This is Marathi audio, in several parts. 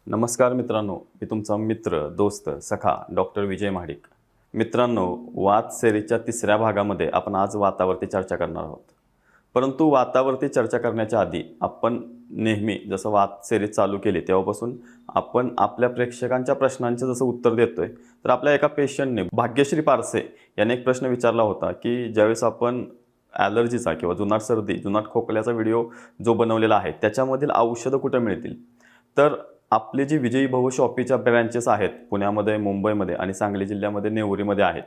नमस्कार मित्रांनो, मी तुमचा मित्र, दोस्त, सखा डॉक्टर विजय महाडिक. मित्रांनो, वात सेरीच्या तिसऱ्या भागामध्ये आपण आज वातावरती चर्चा करणार आहोत. परंतु वातावरती चर्चा करण्याच्या आधी आपण नेहमी जसं वात सेरी चालू केली तेव्हापासून आपण आपल्या प्रेक्षकांच्या प्रश्नांचे जसं उत्तर देतोय, तर आपल्या एका पेशंटने भाग्यश्री पारसे याने एक प्रश्न विचारला होता की ज्यावेळेस आपण ॲलर्जीचा किंवा जुनाट सर्दी, जुनाट खोकल्याचा व्हिडिओ जो बनवलेला आहे त्याच्यामधील औषधं कुठे मिळतील. तर आपली जी विजयी भव शॉपीच्या ब्रँचेस आहेत पुण्यामध्ये, मुंबईमध्ये आणि सांगली जिल्ह्यामध्ये नेवरीमध्ये आहेत.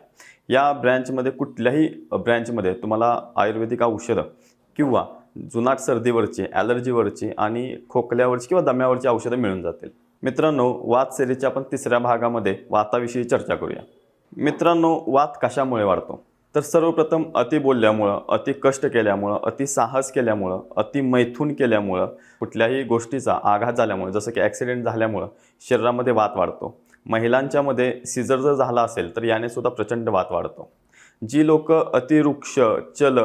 या ब्रँचमध्ये कुठल्याही ब्रँचमध्ये तुम्हाला आयुर्वेदिक औषधं किंवा जुनाट सर्दीवरची, ॲलर्जीवरची आणि खोकल्यावरची किंवा दम्यावरची औषधं मिळून जातील. मित्रांनो, वात सेरीच्या आपण तिसऱ्या भागामध्ये वाताविषयी चर्चा करूया. मित्रांनो, वात कशामुळे वाढतो? तर सर्वप्रथम अति बोलल्यामुळं, अति कष्ट केल्यामुळं, अति साहस केल्यामुळं, अति मैथून केल्यामुळं, कुठल्याही गोष्टीचा आघात झाल्यामुळे जसं की ॲक्सिडेंट झाल्यामुळं शरीरामध्ये वात वाढतो. महिलांच्यामध्ये सिजर जर झाला असेल तर याने सुद्धा प्रचंड वात वाढतो. जी लोक अतिवृक्ष, चल,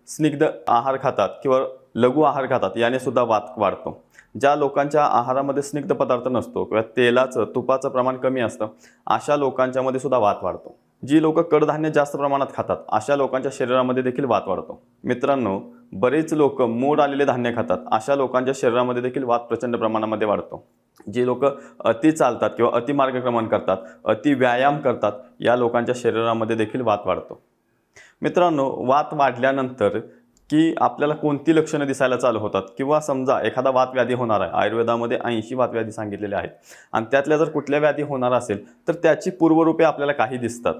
स्निग्ध आहार खातात किंवा लघु आहार खातात याने सुद्धा वात वाढतो. ज्या लोकांच्या आहारामध्ये स्निग्ध पदार्थ नसतो किंवा तेलाचं, तुपाचं प्रमाण कमी असतं अशा लोकांच्यामध्ये सुद्धा वात वाढतो. जी लोक कडधान्य जास्त प्रमाणात खातात अशा लोकांच्या शरीरामध्ये देखील वात वाढतो. मित्रांनो, बरेच लोक मोड आलेले धान्य खातात अशा लोकांच्या शरीरामध्ये देखील वात प्रचंड प्रमाणामध्ये वाढतो. जी लोक अति चालतात किंवा अति मार्गक्रमण करतात, अति व्यायाम करतात या लोकांच्या शरीरामध्ये देखील वात वाढतो. मित्रांनो, वात वाढल्यानंतर की आपल्याला कोणती लक्षणं दिसायला चालू होतात किंवा समजा एखादा वातव्याधी होणार आहे, आयुर्वेदामध्ये 80 वातव्याधी सांगितलेले आहेत आणि त्यातल्या जर कुठल्या व्याधी होणार असेल तर त्याची पूर्वरूपे आपल्याला काही दिसतात.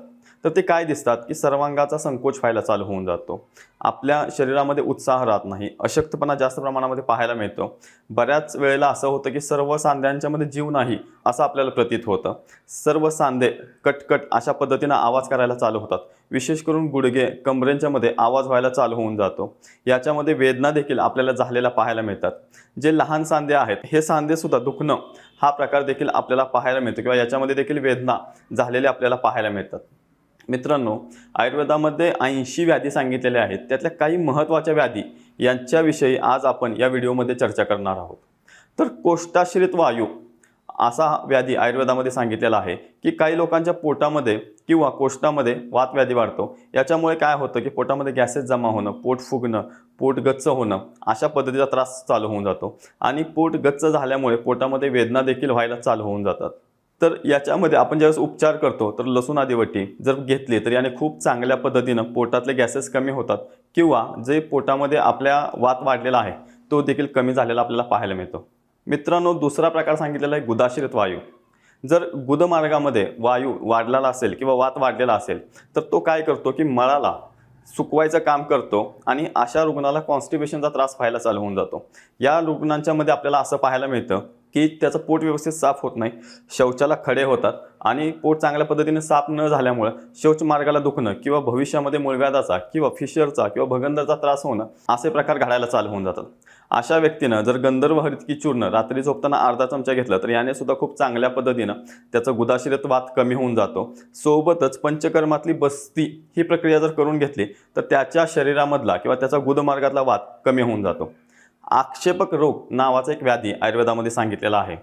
तर ते काय दिसतात की सर्वांगाचा संकोच व्हायला चालू होऊन जातो, आपल्या शरीरामध्ये उत्साह राहत नाही, अशक्तपणा जास्त प्रमाणामध्ये पाहायला मिळतो. बऱ्याच वेळेला असं होतं की सर्व सांध्यांच्यामध्ये जीव नाही असं आपल्याला प्रतीत होतं. सर्व सांधे कटकट अशा पद्धतीनं आवाज करायला चालू होतात. विशेष करून गुडघे, कमरेंच्यामध्ये आवाज व्हायला चालू होऊन जातो. याच्यामध्ये वेदना देखील आपल्याला झालेल्या पाहायला मिळतात. जे लहान सांधे आहेत हे सांधे सुद्धा दुखणं हा प्रकार देखील आपल्याला पाहायला मिळतो किंवा याच्यामध्ये देखील वेदना झालेल्या आपल्याला पाहायला मिळतात. मित्रांनो, आयुर्वेदामध्ये 80 व्याधी सांगितलेल्या आहेत. त्यातल्या काही महत्त्वाच्या व्याधी यांच्याविषयी आज आपण या व्हिडिओमध्ये चर्चा करणार आहोत. तर कोष्ठाश्रित वायू असा व्याधी आयुर्वेदामध्ये सांगितलेला आहे की काही लोकांच्या पोटामध्ये किंवा कोष्ठामध्ये वातव्याधी वाढतो. याच्यामुळे काय होतं की पोटामध्ये गॅसेस जमा होणं, पोट फुगणं, पोट गच्च होणं अशा पद्धतीचा त्रास चालू होऊन जातो आणि पोट गच्च झाल्यामुळे पोटामध्ये वेदना देखील व्हायला चालू होऊन जातात. तर याच्यामध्ये आपण ज्यावेळेस उपचार करतो तर लसूण आदिवटी जर घेतली तर याने खूप चांगल्या पद्धतीनं पोटातले गॅसेस कमी होतात किंवा जे पोटामध्ये आपल्या वात वाढलेला आहे तो देखील कमी झालेला आपल्याला पाहायला मिळतो. मित्रांनो, दुसरा प्रकार सांगितलेला आहे गुदाश्रित वायू. जर गुदमार्गामध्ये वायू वाढलेला असेल किंवा वात वाढलेला असेल तर तो काय करतो की मळाला सुकवायचं काम करतो आणि अशा रुग्णाला कॉन्स्टिपेशनचा त्रास व्हायला चालू होऊन जातो. या रुग्णांच्या मध्ये आपल्याला असं पाहायला मिळतं की त्याचं पोट व्यवस्थित साफ होत नाही, शौचाला खडे होतात आणि पोट चांगल्या पद्धतीने साफ न झाल्यामुळे शौच मार्गाला दुखणं किंवा भविष्यामध्ये मूळव्याधाचा किंवा फिशरचा किंवा भगंदरचा त्रास होणं असे प्रकार घडायला चालू होऊन जातात. अशा व्यक्तीनं जर गंधर्व हरितकी चूर्ण रात्री झोपताना अर्धा चमचा घेतलं तर याने सुद्धा खूप चांगल्या पद्धतीनं त्याचं गुदाश्रित वात कमी होऊन जातो. सोबतच पंचकर्मातली बस्ती ही प्रक्रिया जर करून घेतली तर त्याच्या शरीरामधला किंवा त्याचा गुदमार्गातला वात कमी होऊन जातो. आक्षेपक रोग नावाचा एक व्याधी आयुर्वेदामध्ये सांगितलेला आहे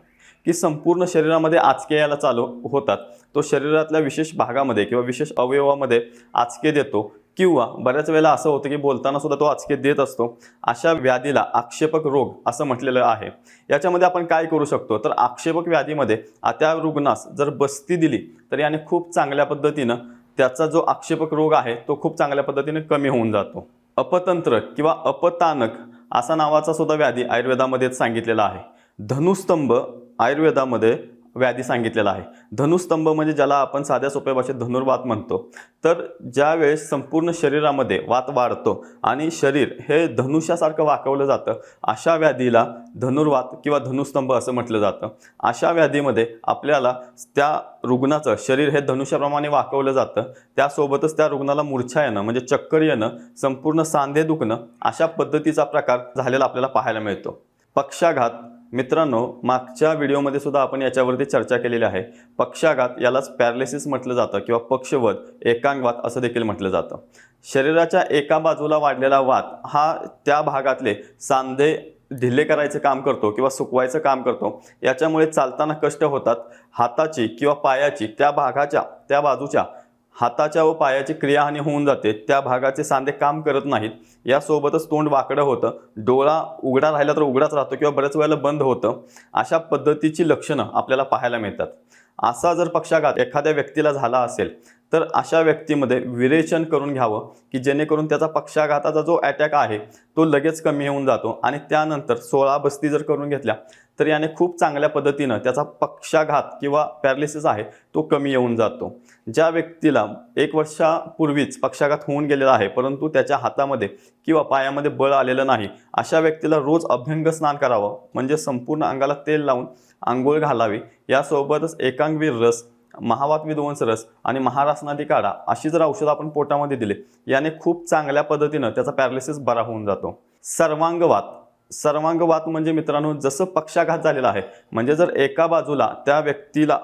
की संपूर्ण शरीरामध्ये आचके यायला चालू होतात. तो शरीरातल्या विशेष भागामध्ये किंवा विशेष अवयवामध्ये आचके देतो किंवा बऱ्याच वेळेला असं होतं की बोलताना सुद्धा तो आचके देत असतो. अशा व्याधीला आक्षेपक रोग असं म्हटलेलं आहे. याच्यामध्ये आपण काय करू शकतो तर आक्षेपक व्याधीमध्ये त्या रुग्णास जर बस्ती दिली तर याने खूप चांगल्या पद्धतीनं त्याचा जो आक्षेपक रोग आहे तो खूप चांगल्या पद्धतीने कमी होऊन जातो. अपतंत्र किंवा अपतानक असा नावाचा सुद्धा व्याधी आयुर्वेदामध्ये सांगितलेला आहे. धनुस्तंभ आयुर्वेदामध्ये व्याधी सांगितलेला आहे. धनुस्तंभ म्हणजे ज्याला आपण साध्या सोप्या भाषेत धनुर्वात म्हणतो. तर ज्या वेळेस संपूर्ण शरीरामध्ये वात वाढतो आणि शरीर हे धनुष्यासारखं वाकवलं जातं अशा व्याधीला धनुर्वात किंवा धनुस्तंभ असं म्हटलं जातं. अशा व्याधीमध्ये आपल्याला त्या रुग्णाचं शरीर हे धनुष्याप्रमाणे वाकवलं जातं. त्यासोबतच त्या रुग्णाला मूर्छा येणं म्हणजे चक्कर येणं, संपूर्ण सांधे दुखणं अशा पद्धतीचा प्रकार झालेला आपल्याला पाहायला मिळतो. पक्षाघात. मित्रांनो, मागच्या व्हिडिओमध्ये सुद्धा आपण याच्यावरती चर्चा केलेली आहे. पक्षाघात यालाच पॅरालिसिस म्हटलं जातं किंवा पक्षवध, एकांगवात असं देखील म्हटलं जातं. शरीराच्या एका बाजूला वाढलेला वात हा त्या भागातले सांधे ढिले करायचं काम करतो किंवा सुकवायचं काम करतो, याच्यामुळे चालताना कष्ट होतात. हाताची किंवा पायाची त्या बाजूच्या हाताच्या व पायाची क्रियाहानी होऊन जाते. त्या भागाचे सांधे काम करत नाहीत. यासोबतच तोंड वाकडं होतं, डोळा उघडा राहिला तर उघडाच राहतो किंवा बऱ्याच वेळेला बंद होतं. अशा पद्धतीची लक्षणं आपल्याला पाहायला मिळतात. असा जर पक्षाघात एखाद्या व्यक्तीला झाला असेल तर अशा व्यक्तीमध्ये विरेचन करून घ्यावं, की जेणेकरून त्याचा पक्षाघाताचा जो अटॅक आहे तो लगेच कमी होऊन जातो. आणि त्यानंतर 16 बस्ती जर करून घेतल्या तर याने खूप चांगल्या पद्धतीनं त्याचा पक्षाघात किंवा पॅरालिसिस आहे तो कमी येऊन जातो. ज्या व्यक्तीला 1 वर्षापूर्वीच पक्षाघात होऊन गेलेला आहे परंतु त्याच्या हातामध्ये किंवा पायामध्ये बळ आलेलं नाही, अशा व्यक्तीला रोज अभ्यंग स्नान करावं, म्हणजे संपूर्ण अंगाला तेल लावून आंघोळ घालावी. यासोबतच एकांगवीर रस, महावात विध्वंस रस आणि महारासनादी काढा अशी जर औषधं आपण पोटामध्ये दिले, याने खूप चांगल्या पद्धतीनं त्याचा पॅरालिसिस बरा होऊन जातो. सर्वांगवात म्हणजे मित्रांनो, जसं पक्षाघात झालेला आहे, म्हणजे जर एका बाजूला त्या व्यक्तीला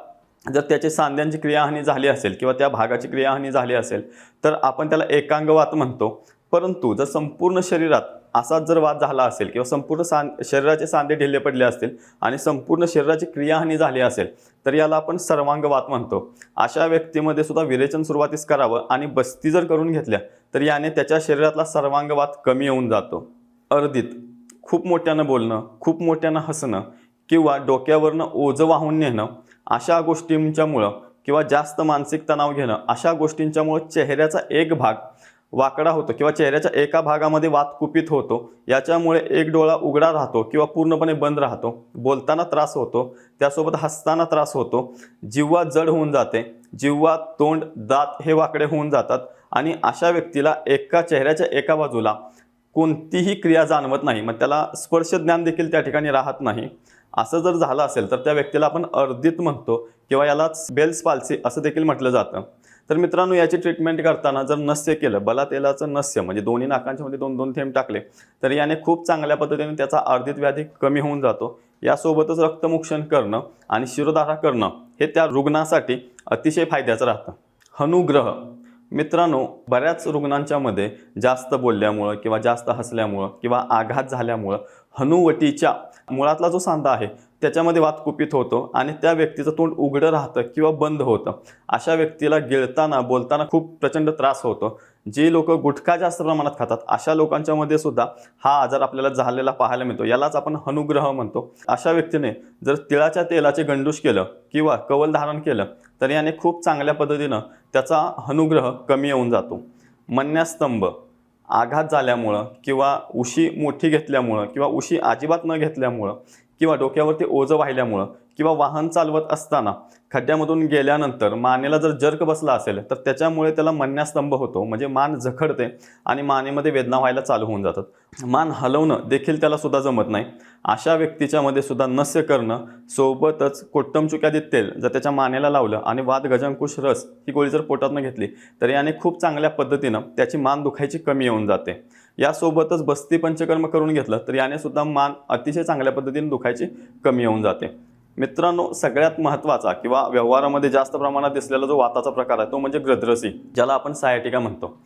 जर त्याची सांध्यांची क्रियाहानी झाली असेल किंवा त्या भागाची क्रियाहानी झाली असेल तर आपण त्याला एकांगवात म्हणतो. परंतु जर संपूर्ण शरीरात असाच जर वात झाला असेल किंवा संपूर्ण शरीराचे सांधे ढिले पडले असतील आणि संपूर्ण शरीराची क्रियाहानी झाली असेल तर याला आपण सर्वांगवात म्हणतो. अशा व्यक्तीमध्ये सुद्धा विरेचन सुरुवातीस करावं आणि बस्ती जर करून घेतल्या तर याने त्याच्या शरीरातला सर्वांगवात कमी होऊन जातो. अर्धीत खूप मोठ्यानं बोलणं, खूप मोठ्यानं हसणं किंवा डोक्यावरनं ओझं वाहून नेणं अशा गोष्टींच्यामुळं किंवा जास्त मानसिक तणाव घेणं अशा गोष्टींच्यामुळं चेहऱ्याचा एक भाग वाकडा होतो किंवा चेहऱ्याच्या एका भागामध्ये वात कुपित होतो. याच्यामुळे एक डोळा उघडा राहतो किंवा पूर्णपणे बंद राहतो. बोलताना त्रास होतो, त्यासोबत हसताना त्रास होतो. जिव्हा जड होऊन जाते, जिव्हा, तोंड, दात हे वाकडे होऊन जातात आणि अशा व्यक्तीला चेहऱ्याच्या एका बाजूला कोणतीही क्रिया जाणवत नाही, मग त्याला स्पर्श ज्ञान देखील त्या ठिकाणी राहत नाही. असं जर झालं असेल तर त्या व्यक्तीला आपण अर्धित म्हणतो किंवा याला बेल्स पाल्सी असं देखील म्हटलं जातं. तर मित्रांनो, याची ट्रीटमेंट करताना जर नस्य केलं, बला तेलाचं नस्य म्हणजे दोन्ही नाकांच्या मध्ये 2-2 थेंब टाकले तर याने खूप चांगल्या पद्धतीने त्याचा अर्धित व्याधी कमी होऊन जातो. यासोबतच रक्तमोक्षण करणं आणि शिरोधारा करणं हे त्या रुग्णासाठी अतिशय फायद्याचं राहतं. हनुग्रह मित्रांनो, बऱ्याच रुग्णांच्या मध्ये जास्त बोलल्यामुळं किंवा जास्त हसल्यामुळं किंवा आघात झाल्यामुळं हनुवटीच्या मुळातला जो सांधा आहे त्याच्यामध्ये वात कुपित होतो आणि त्या व्यक्तीचं तोंड उघडं राहतं किंवा बंद होतं. अशा व्यक्तीला गिळताना बोलताना खूप प्रचंड त्रास होतो. जे लोक गुटखा जास्त प्रमाणात खातात अशा लोकांच्या मध्ये सुद्धा हा आजार आपल्याला झालेला पाहायला मिळतो. यालाच आपण हनुग्रह म्हणतो. अशा व्यक्तीने जर तिळाच्या तेलाचे गंडूश केलं किंवा कवल धारण केलं तर याने खूप चांगल्या पद्धतीनं त्याचा हनुग्रह कमी येऊन जातो. मन्यास्तंभ आघात झाल्यामुळं किंवा उशी मोठी घेतल्यामुळं किंवा उशी अजिबात न घेतल्यामुळं किंवा डोक्यावरती ओझं वाहिल्यामुळं किंवा वाहन चालवत असताना खड्ड्यामधून गेल्यानंतर मानेला जर जर्क बसला असेल तर त्याच्यामुळे त्याला मन्यास्तंभ होतो, म्हणजे मान जखडते आणि मानेमध्ये वेदना व्हायला चालू होऊन जातात. मान हलवणं देखील त्याला सुद्धा जमत नाही. अशा व्यक्तीच्या मध्ये सुद्धा नस्य करणं सोबतच कोट्टमचुक्यादित तेल जर त्याच्या मानेला लावलं आणि वात गजंकुश रस ही गोळी जर पोटातनं घेतली तर याने खूप चांगल्या पद्धतीनं त्याची मान दुखायची कमी येऊन जाते. यासोबतच बस्ती पंचकर्म करून घेतलं तर याने सुद्धा मान अतिशय चांगल्या पद्धतीने दुखायची कमी येऊन जाते. मित्रांनो, सगळ्यात महत्त्वाचा किंवा व्यवहारामध्ये जास्त प्रमाणात दिसलेला जो वाताचा प्रकार आहे तो म्हणजे ग्रद्रसी, ज्याला आपण सायाटिका म्हणतो.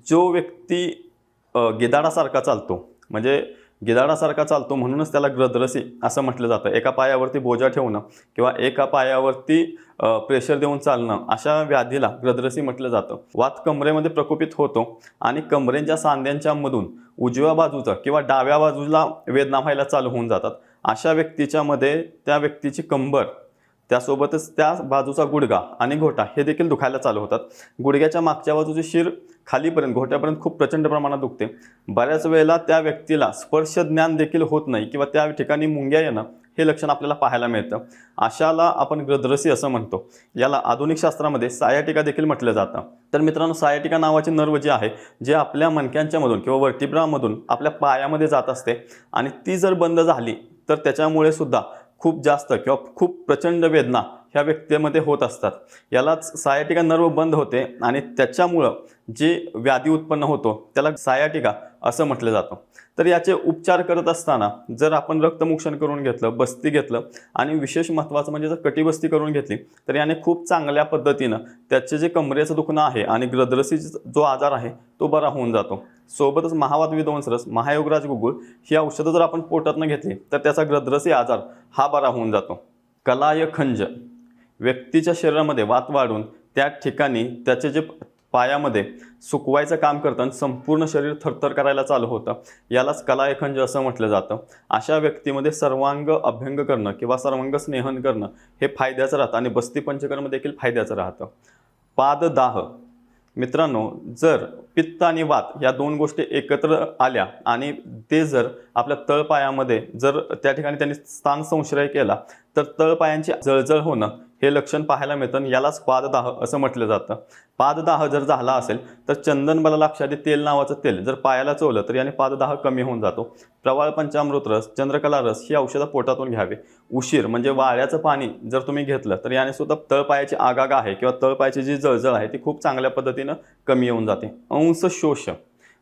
जो व्यक्ती गिधाडासारखा चालतो, म्हणजे गिधाडासारखा चालतो म्हणूनच त्याला ग्रद्रसी असं म्हटलं जातं. एका पायावरती बोजा ठेवणं किंवा एका पायावरती प्रेशर देऊन चालणं अशा व्याधीला ग्रद्रसी म्हटलं जातं. वात कमरेमध्ये प्रकोपित होतो आणि कमरेच्या सांध्यांच्या मधून उजव्या बाजूचा किंवा डाव्या बाजूला वेदना व्हायला चालू होऊन जातात. अशा व्यक्तीच्या मध्ये त्या व्यक्तीची कंबर, त्यासोबतच त्या बाजूचा गुडघा आणि घोटा हे देखील दुखायला चालू होतात. गुडघ्याच्या मागच्या बाजूची शिर खालीपर्यंत घोट्यापर्यंत खूप प्रचंड प्रमाणात दुखते. बऱ्याच वेळेला त्या व्यक्तीला स्पर्श ज्ञान देखील होत नाही किंवा त्या ठिकाणी मुंग्या येणं हे लक्षण आपल्याला पाहायला मिळतं. अशाला आपण ग्रद्रसी असं म्हणतो. याला आधुनिक शास्त्रामध्ये सायाटिका देखील म्हटलं जातं. तर मित्रांनो, सायाटिका नावाची नर्व जी आहे जे आपल्या मणक्यांच्या मधून किंवा वर्टिब्रामधून आपल्या पायामध्ये जात असते आणि ती जर बंद झाली तर त्याच्यामुळे सुद्धा खूप जास्त किंवा खूप प्रचंड वेदना ह्या व्यक्तीमध्ये होत असतात. यालाच सायाटिका नर्व बंद होते आणि त्याच्यामुळं जे व्याधी उत्पन्न होतो त्याला सायाटिका असं म्हटलं जातं. तर याचे उपचार करत असताना जर आपण रक्तमुक्षण करून घेतलं, बस्ती घेतलं आणि विशेष महत्त्वाचं म्हणजे जर कटिबस्ती करून घेतली तर याने खूप चांगल्या पद्धतीनं त्याचे जे कमरेचं दुखणं आहे आणि ग्रदरसी जो आजार आहे तो बरा होऊन जातो. सोबतच महावात विध्वंसरस, महायोगराज गुगुळ ही औषधं जर आपण पोटातनं घेतली तर त्याचा ग्रदरसी आजार हा बरा होऊन जातो. कलायखंज व्यक्तीच्या शरीरामध्ये वात वाढून त्या ठिकाणी त्याचे जे पायामध्ये सुकवायचं काम करतं आणि संपूर्ण शरीर थरथर करायला चालू होतं, यालाच कलायखंज असं म्हटलं जातं. अशा व्यक्तीमध्ये सर्वांग अभ्यंग करणं किंवा सर्वांग स्नेहन करणं हे फायद्याचं राहतं आणि बस्ती पंचकर्म देखील फायद्याचं राहतं. पाददाह मित्रांनो, जर पित्त आणि वात या दोन गोष्टी एकत्र आल्या आणि ते जर आपल्या तळपायामध्ये जर त्या ठिकाणी त्यांनी स्थान संश्रय केला तर तळपायांची जळजळ होणं हे लक्षण पाहायला मिळतं आणि यालाच पाददाह असं म्हटलं जातं. पाददाह जर झाला असेल तर चंदन बलालाक्षादी तेल नावाचं तेल जर पायाला चोवलं तर याने पाददाह कमी होऊन जातो. प्रवाळ पंचामृत रस, चंद्रकला रस ही औषधं पोटातून घ्यावी. उशीर म्हणजे वाळ्याचं पाणी जर तुम्ही घेतलं तर याने सुद्धा तळपायाची आगाग आहे किंवा तळपायाची जी जळजळ आहे ती खूप चांगल्या पद्धतीनं कमी येऊन जाते. अंश शोष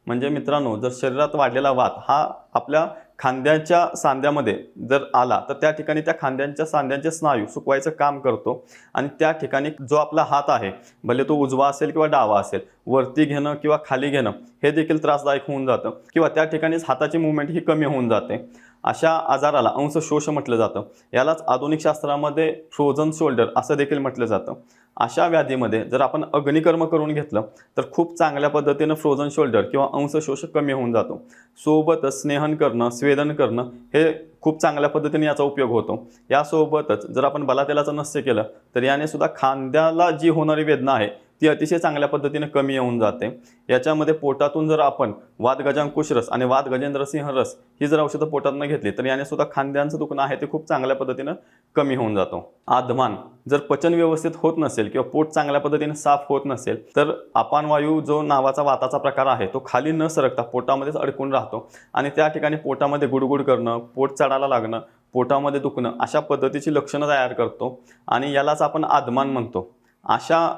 म्हणजे मित्रांनो, जर शरीरात वाढलेला वात हा आपल्या खांद्याच्या सांध्यामध्ये जर आला तर त्या ठिकाणी त्या खांद्यांच्या सांध्यांचे स्नायू सुकवायचं काम करतो आणि त्या ठिकाणी जो आपला हात आहे, भले तो उजवा असेल किंवा डावा असेल, वरती घेणं किंवा खाली घेणं हे देखील त्रासदायक होऊन जातं किंवा त्या ठिकाणीच हाताची मुवमेंट ही कमी होऊन जाते. अशा आजाराला अंश शोष म्हटलं जातं. यालाच आधुनिक शास्त्रामध्ये फ्रोझन शोल्डर असं देखील म्हटलं जातं. अशा व्याधीमध्ये जर आपण अग्निकर्म करून घेतलं तर खूप चांगल्या पद्धतीनं फ्रोझन शोल्डर किंवा अंश शोष कमी होऊन जातो. सोबतच स्नेहन करणं, स्वेदन करणं हे खूप चांगल्या पद्धतीने याचा उपयोग होतो. यासोबतच जर आपण बलातेलाचं नस्य केलं तर याने सुद्धा खांद्याला जी होणारी वेदना आहे ती अतिशय चांगल्या पद्धतीने कमी येऊन जाते. याच्यामध्ये पोटातून जर आपण वातगजांकुश रस आणि वातगजेंद्रसिंह रस ही जर औषधं पोटातून घेतली तर याने सुद्धा खांद्यांचं दुखणं आहे ते खूप चांगल्या पद्धतीनं कमी होऊन जातो. आधमान जर पचन व्यवस्थित होत नसेल किंवा पोट चांगल्या पद्धतीने साफ होत नसेल तर अपानवायू जो नावाचा वाताचा प्रकार आहे तो खाली न सरकता पोटामध्येच अडकून राहतो आणि त्या ठिकाणी पोटामध्ये गुडगुड करणं, पोट चढायला लागणं, पोटामध्ये दुखणं अशा पद्धतीची लक्षणं तयार करतो आणि यालाच आपण आधमान म्हणतो. अशा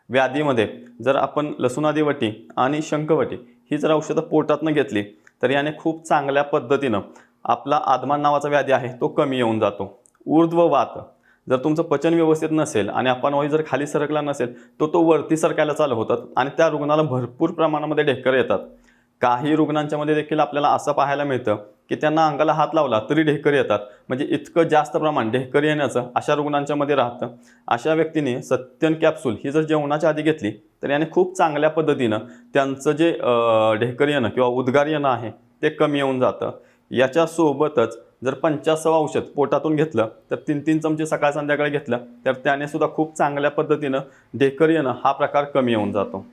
व्याधीमध्ये जर आपण लसुणादी आणि शंखवटी ही जर औषधं पोटातनं घेतली तर याने खूप चांगल्या पद्धतीनं आपला आधमान नावाचा व्याधी आहे तो कमी येऊन जातो. ऊर्ध्ववात जर तुमचं पचन व्यवस्थित नसेल आणि अपानवायू जर खाली सरकला नसेल तर तो वरती सरकायला चालू होतात आणि त्या रुग्णाला भरपूर प्रमाणामध्ये ढेकर येतात. काही रुग्णांच्या मध्ये देखील आपल्याला असं पाहायला मिळतं की त्यांना अंगाला हात लावला तरी ढेकर येतात. म्हणजे इतकं जास्त प्रमाण ढेकर येण्याचं अशा रुग्णांच्या मध्ये राहतं. अशा व्यक्तीने सत्यन कॅप्सूल ही जर जेवणाच्या आधी घेतली तर याने खूप चांगल्या पद्धतीनं त्यांचं जे ढेकर येणं किंवा उद्गार येणं आहे ते कमी येऊन जातं. याच्यासोबतच जर 50 औषध पोटातून घेतलं तर 3-3 चमचे सकाळ संध्याकाळी घेतलं तर त्याने सुद्धा खूप चांगल्या पद्धतीनं ढेकर येणं हा प्रकार कमी येऊन जातो.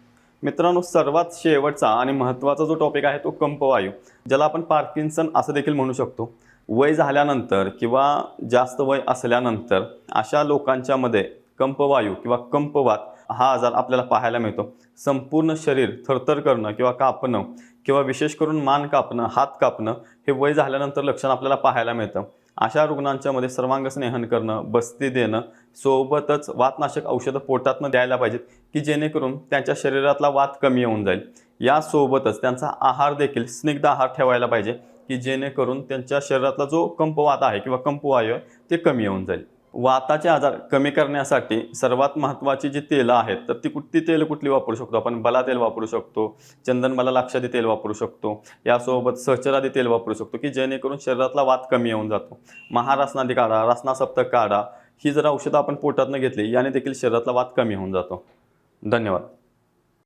मित्रांनो, सर्वात शेवटचा आणि महत्त्वाचा जो टॉपिक आहे तो कंपवायू, ज्याला आपण पार्किन्सन असं देखील म्हणू शकतो. वय झाल्यानंतर किंवा जास्त वय असल्यानंतर अशा लोकांच्या मध्ये कंपवायू किंवा कंपवात हा आजार आपल्याला पाहायला मिळतो. संपूर्ण शरीर थरथर करणं किंवा कापणं किंवा विशेष करून मान कापणं, हात कापणं हे वय झाल्यानंतर लक्षण आपल्याला पाहायला मिळतं. अशा रुग्णांच्या मध्ये सर्वांग स्नेहन करणं, बस्ती देणं, सोबतच वातनाशक औषधं पोटातनं द्यायला पाहिजेत की जेणेकरून त्यांच्या शरीरातला वात कमी येऊन जाईल. यासोबतच त्यांचा आहार देखील स्निग्ध आहार ठेवायला पाहिजे की जेणेकरून त्यांच्या शरीरातला जो कंपवात आहे किंवा कंपवायू आहे ते कमी येऊन जाईल. वाताचे आजार कमी करण्यासाठी सर्वात महत्त्वाची जी तेलं आहेत तर ती तेल कुठली वापरू शकतो आपण? बला तेल वापरू शकतो, चंदन बलालाक्षादी तेल वापरू शकतो, यासोबत सहचरादी तेल वापरू शकतो की जेणेकरून शरीरातला वात कमी येऊन जातो. महारासनादी काढा, रासनासप्तक काढा ही जर औषधं आपण पोटातनं घेतली याने देखील शरीरातला वात कमी होऊन जातो. धन्यवाद.